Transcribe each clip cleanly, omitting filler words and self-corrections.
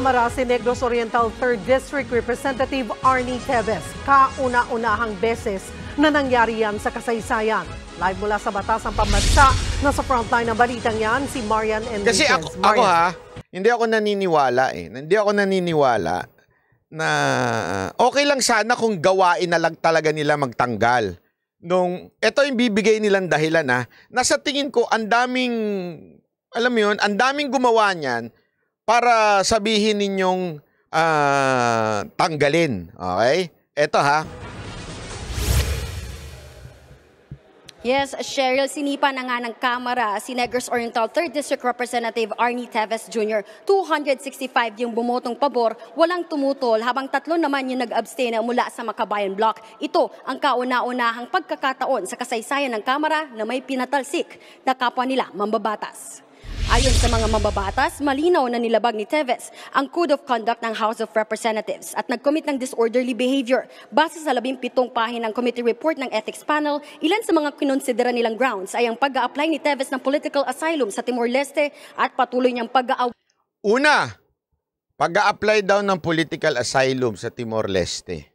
Kamara si Negros Oriental 3rd District Representative Arnie Teves. Kauna-unahang beses na nangyari yan sa kasaysayan. Live mula sa Batasang Pambansa, nasa frontline ng balitang yan, si Marian Enriquez. Kasi ako hindi ako naniniwala Hindi ako naniniwala na okay lang sana kung gawain na lang talaga nila magtanggal. Ito yung bibigay nilang dahilan nasa tingin ko ang daming, alam mo yun, ang daming gumawa niyan para sabihin ninyong tanggalin. Okay? Ito Yes, Cheryl, sinipa na nga ng Kamara si Negros Oriental 3rd District Representative Arnie Teves Jr. 265 yung bumotong pabor, walang tumutol, habang 3 naman yung nag-abstain mula sa Makabayan Block. Ito ang kauna-unahang pagkakataon sa kasaysayan ng Kamara na may pinatalsik na kapwa nila mambabatas. Ayon sa mga mambabatas, malinaw na nilabag ni Teves ang Code of Conduct ng House of Representatives at nag-commit ng disorderly behavior. Base sa 17 pahinang committee report ng Ethics Panel, ilan sa mga kinonsidera nilang grounds ay ang pag-a-apply ni Teves ng political asylum sa Timor-Leste at patuloy niyang Una, pag-a-apply daw ng political asylum sa Timor-Leste.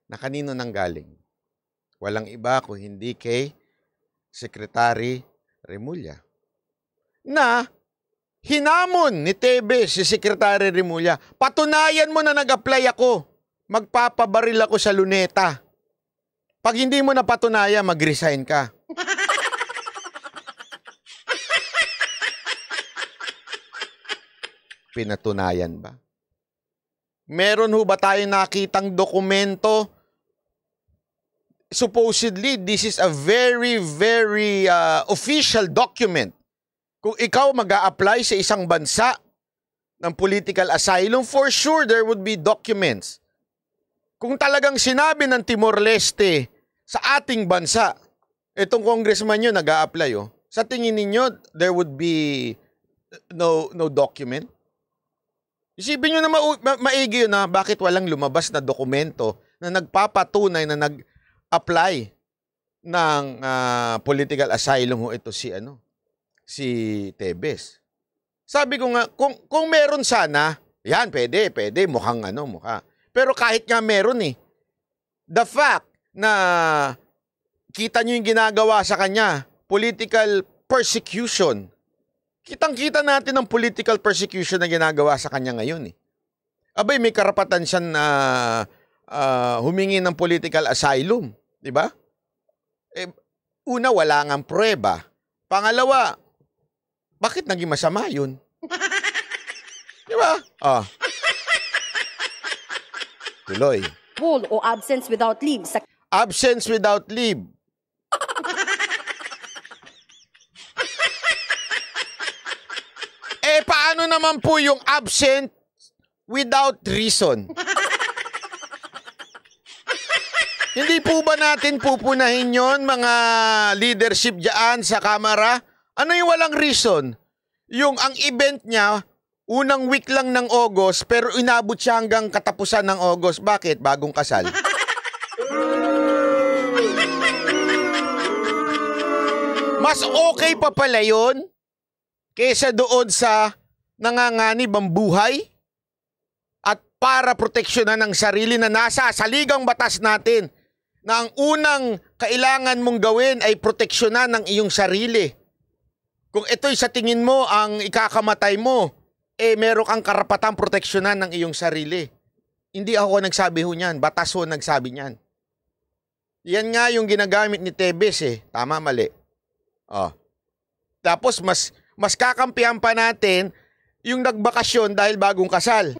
Na kanino nang galing? Walang iba kung hindi kay Secretary Remulla. Na hinamon ni Teves si Secretary Remulla, patunayan mo na nag-apply ako, magpapabaril ako sa Luneta. Pag hindi mo na patunayan, mag-resign ka. Pinatunayan ba? Meron ho ba tayong nakitang dokumento? Supposedly, this is a very, very official document. Kung ikaw mag-a-apply sa isang bansa ng political asylum, for sure there would be documents. Kung talagang sinabi ng Timor-Leste sa ating bansa, itong congressman nyo nag-a-apply, sa tingin ninyo, there would be no document? Isipin nyo na maigi yun na bakit walang lumabas na dokumento na nagpapatunay na nag-apply ng political asylum ito si Teves. Sabi ko nga, kung meron sana, yan, pwede, mukhang mukha. Pero kahit nga meron the fact na kita nyo yung ginagawa sa kanya, political persecution, kitang-kita natin ang political persecution na ginagawa sa kanya ngayon Abay, may karapatan siya na humingi ng political asylum, di ba? Una, wala ngang prueba. Pangalawa, bakit naging masama yun? Di ba? Tuloy. Full o absence without leave. Absence without leave. Paano naman po yung absent without reason? Hindi po ba natin pupunahin yon mga leadership dyan sa Kamara? Ano yung walang reason? Yung ang event niya, unang week lang ng August, pero inabot siya hanggang katapusan ng August. Bakit? Bagong kasal. Mas okay pa pala yun kaysa doon sa nanganganib ang buhay at para proteksyonan ng sarili na nasa saligang batas natin na ang unang kailangan mong gawin ay proteksyonan ng iyong sarili. Kung ito'y sa tingin mo ang ikakamatay mo, meron kang karapatang proteksyonan ng iyong sarili. Hindi ako nagsabi ho niyan, batas ho nagsabi niyan. Yan nga yung ginagamit ni Teves Tama, mali. Tapos mas kakampihan pa natin yung nagbakasyon dahil bagong kasal.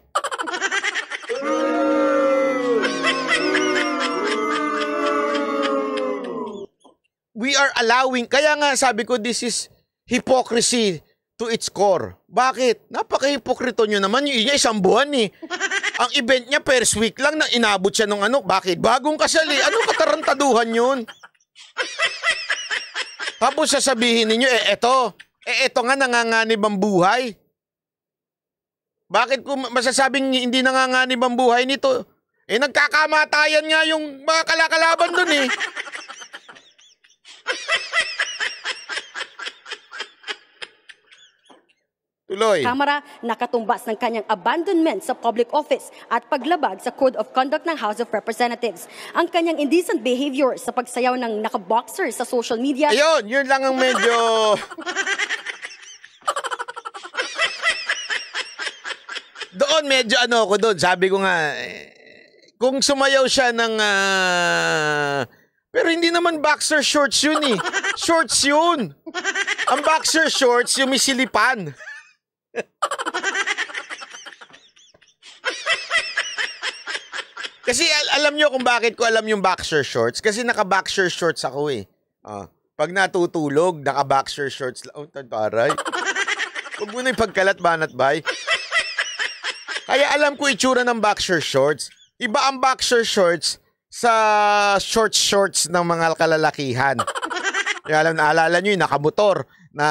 We are allowing, kaya nga sabi ko this is hypocrisy to its core. Bakit? Napaka-hipokrito nyo naman. Yung niya isang buwan Ang event niya first week lang na inabot siya ng Bakit? Bagong kasal Anong katarantaduhan yun? Tapos sasabihin ninyo, eto nga nanganganib ang buhay. Bakit kung masasabing hindi nanganganib ang buhay nito? Nagkakamatayan nga yung mga kalakalaban dun Tuloy. Kamara nakatumbas ng kanyang abandonment sa public office at paglabag sa Code of Conduct ng House of Representatives. Ang kanyang indecent behavior sa pagsayaw ng nakaboxer sa social media. Ayun, yun lang ang medyo... Doon medyo ano ako doon. Sabi ko nga, kung sumayaw siya ng... pero hindi naman boxer shorts yun eh. Shorts yun. Ang boxer shorts, yung may silipan. Kasi alam nyo kung bakit ko alam yung boxer shorts? Kasi naka-boxer shorts ako eh. Pag natutulog, naka-boxer shorts. Oh, taray. Huwag mo na ipagkalat, banat bay. Kaya alam ko itsura ng boxer shorts. Iba ang boxer shorts sa shorts ng mga kalalakihan. Kaya alam, naalala nyo yung nakamotor na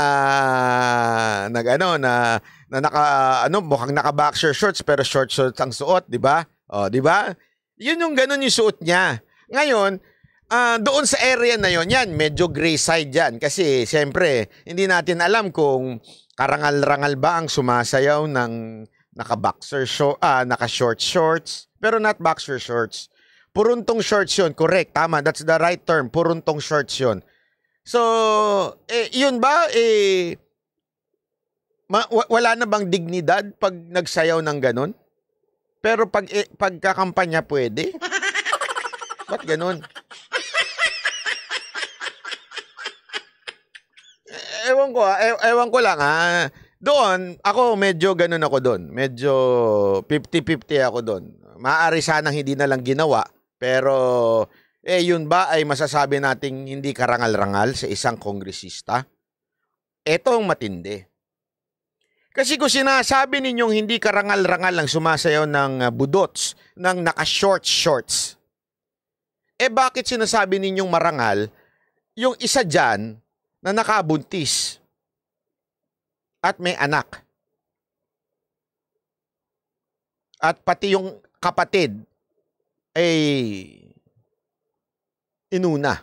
mukhang naka-boxer shorts pero short shorts ang suot, di ba? O, di ba? Yun yung ganun yung suot niya. Ngayon, doon sa area na yon, yan, medyo gray side yan. Kasi, siyempre, hindi natin alam kung karangal-rangal ba ang sumasayaw ng naka-short shorts, pero not boxer shorts. Puruntong shorts yun, correct, tama, that's the right term, puruntong shorts yun. So, yun ba, wala na bang dignidad pag nagsayaw ng ganun? Pero pagkakampanya pwede? Ba't ganun? Ewan ko lang Doon, ako medyo ganun ako doon. Medyo 50-50 ako doon. Maaari sanang hindi na lang ginawa, pero yun ba ay masasabi nating hindi karangal-rangal sa isang kongresista? Eto ang matindi. Kasi kung sinasabi ninyong hindi karangal-rangal ang sumasayaw ng budots, ng naka-short shorts, bakit sinasabi ninyong marangal yung isa dyan na nakabuntis at may anak? At pati yung kapatid ay inuna.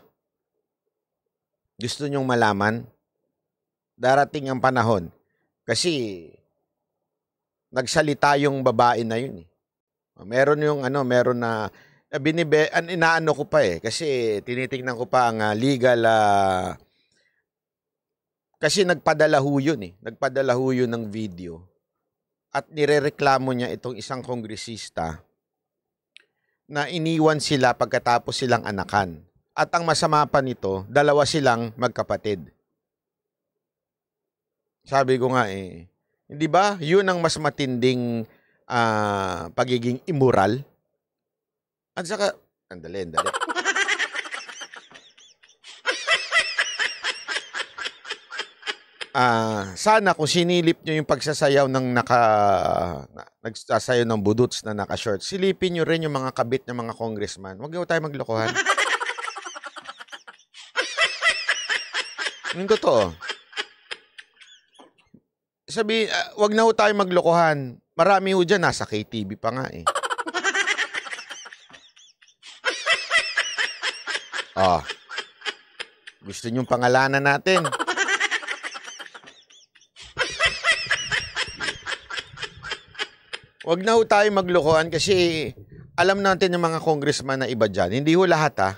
Gusto nyong malaman? Darating ang panahon. Kasi nagsalita yung babae na yun. Meron na inaano ko pa kasi tinitingnan ko pa ang legal kasi nagpadala ho yun Nagpadala ho yun ng video. At nirereklamo niya itong isang kongresista na iniwan sila pagkatapos silang anakan. At ang masama pa nito, dalawa silang magkapatid. Sabi ko nga hindi ba yun ang mas matinding pagiging immoral? At saka, andali. Sana kung sinilip nyo yung pagsasayaw ng nagsasayaw ng budots na naka-short, silipin nyo rin yung mga kabit ng mga congressman. Huwag nyo tayo maglokohan. Yung totoo. Wag na ho tayo maglokohan. Marami ho dyan, nasa KTV pa nga Gusto nyong pangalanan natin. Wag na ho tayo maglokohan kasi alam natin yung mga congressman na iba dyan. Hindi ho lahat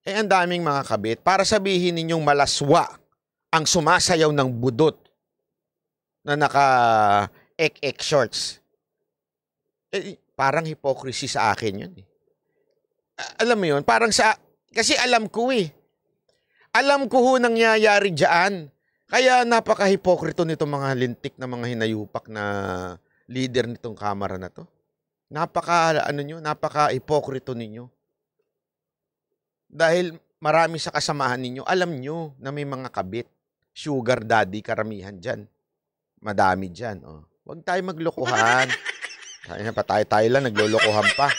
ang daming mga kabit. Para sabihin ninyong malaswa ang sumasayaw ng budot na naka-ek-ek shorts. Parang hypocrisy sa akin yun. Alam mo yun? Kasi alam ko Alam ko ho nangyayari dyan. Kaya napaka-hipokrito nitong mga lintik na mga hinayupak na leader nitong kamara na to. Napaka-hipokrito ninyo. Dahil marami sa kasamahan ninyo, alam nyo na may mga kabit. Sugar daddy, karamihan dyan. Madami dyan. Huwag tayo maglokohan. Tayo lang, naglolokohan pa.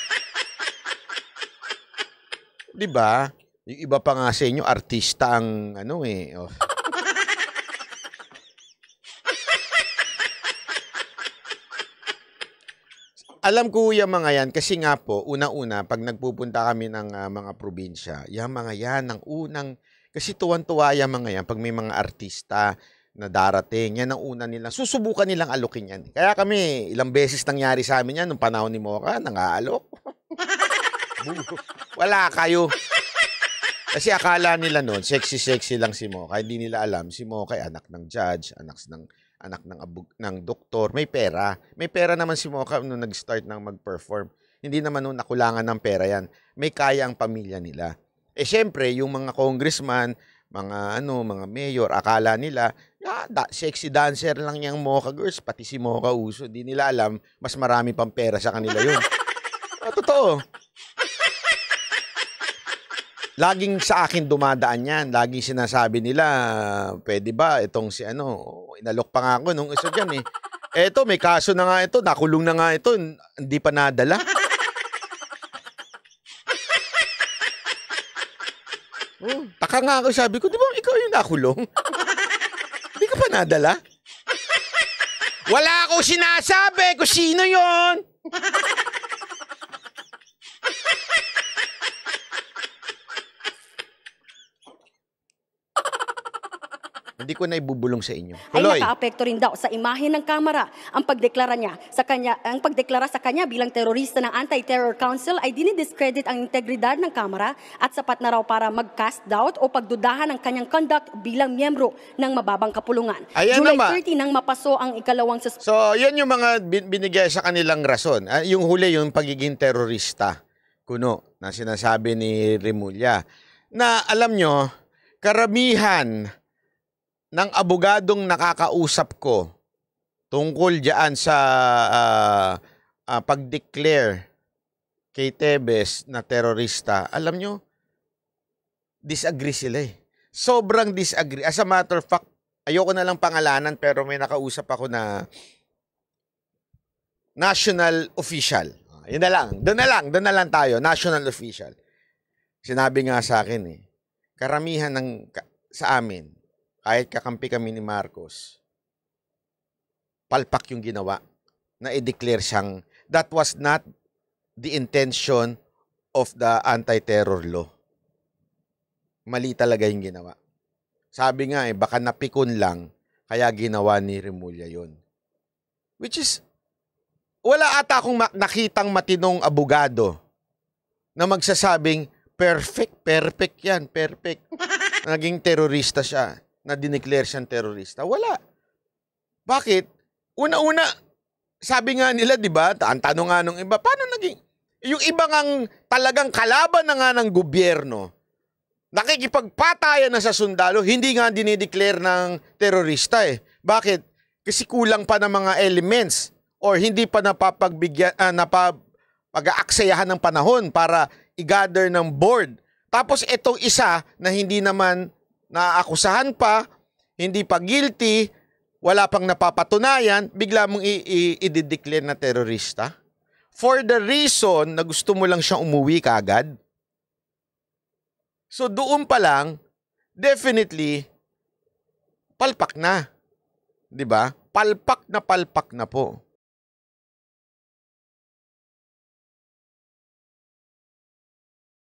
Diba? Yung iba pa nga sa inyo, artista ang Alam ko yung mga yan, kasi nga po, una-una, pag nagpupunta kami ng mga probinsya, yung mga yan, kasi tuwan-tuwa yung mga yan, pag may mga artista, na darating. Yan ang una nila. Susubukan nilang alukin yan. Kaya kami, ilang beses nangyari sa amin yan nung panahon ni Mocha, nang-aalok. Wala kayo. Kasi akala nila noon, sexy-sexy lang si Mocha. Hindi nila alam, si Mocha ay anak ng judge, anak ng doktor. May pera. May pera naman si Mocha nung nag-start ng mag-perform. Hindi naman nung nakulangan ng pera yan. May kaya ang pamilya nila. Eh syempre, yung mga congressman, mga mayor, akala nila, sexy dancer lang yung Mocha girls, pati si Mocha uso. Hindi nila alam, mas marami pang pera sa kanila yun. Totoo. Laging sa akin dumadaan yan. Laging sinasabi nila, pwede ba itong si inalok pa nga ako nung isa dyan eh. Eto, may kaso na nga ito, nakulong na nga ito, hindi pa nadala. Taka nga ako, sabi ko, di ba ikaw yung nakulong? Hindi ka pa nadala? Wala akong sinasabi kung sino yon. Hindi ko na ibubulong sa inyo. Ay nakaapekto rin daw sa imahe ng Kamara ang pagdeklara sa kanya bilang terorista ng Anti-Terror Council ay dinidiscredit ang integridad ng Kamara at sapat na raw para mag-cast doubt o pagdudahan ng kanyang conduct bilang miyembro ng mababang kapulungan. Ayan July naman. 30 nang mapaso ang ikalawang So, yan yung mga binigay sa kanilang rason. Yung huli, yung pagiging terorista, kuno, na sinasabi ni Remulla. Na alam nyo, karamihan ng abogadong nakakausap ko tungkol diyan sa pag-declare kay Tevez na terorista, alam nyo, disagree sila eh. Sobrang disagree. As a matter of fact, ayoko na lang pangalanan pero may nakausap ako na national official. Yun na lang. Doon na lang tayo. National official. Sinabi nga sa akin eh, karamihan sa amin, kahit kakampi kami ni Marcos, palpak yung ginawa na i-declare siyang that was not the intention of the anti-terror law. Mali talaga yung ginawa. Sabi nga baka napikon lang, kaya ginawa ni Remulla yun. Which is, wala ata akong nakitang matinong abogado na magsasabing, perfect yan, perfect. Naging terorista siya, na dineclare siyang terorista. Wala. Bakit? Una-una, sabi nga nila, di ba, ang tanong nga nung iba, paano naging, yung iba ngang talagang kalaban na nga ng gobyerno, nakikipagpatayan na sa sundalo, hindi nga dinideclare ng terorista eh. Bakit? Kasi kulang pa ng mga elements or hindi pa napag-aaksayahan ng panahon para i-gather ng board. Tapos itong isa na hindi naman naaakusahan pa, hindi pa guilty, wala pang napapatunayan, bigla mong i-declare na terorista? For the reason na gusto mo lang siyang umuwi kaagad? So doon pa lang, definitely, palpak na. 'Di ba? Palpak na po.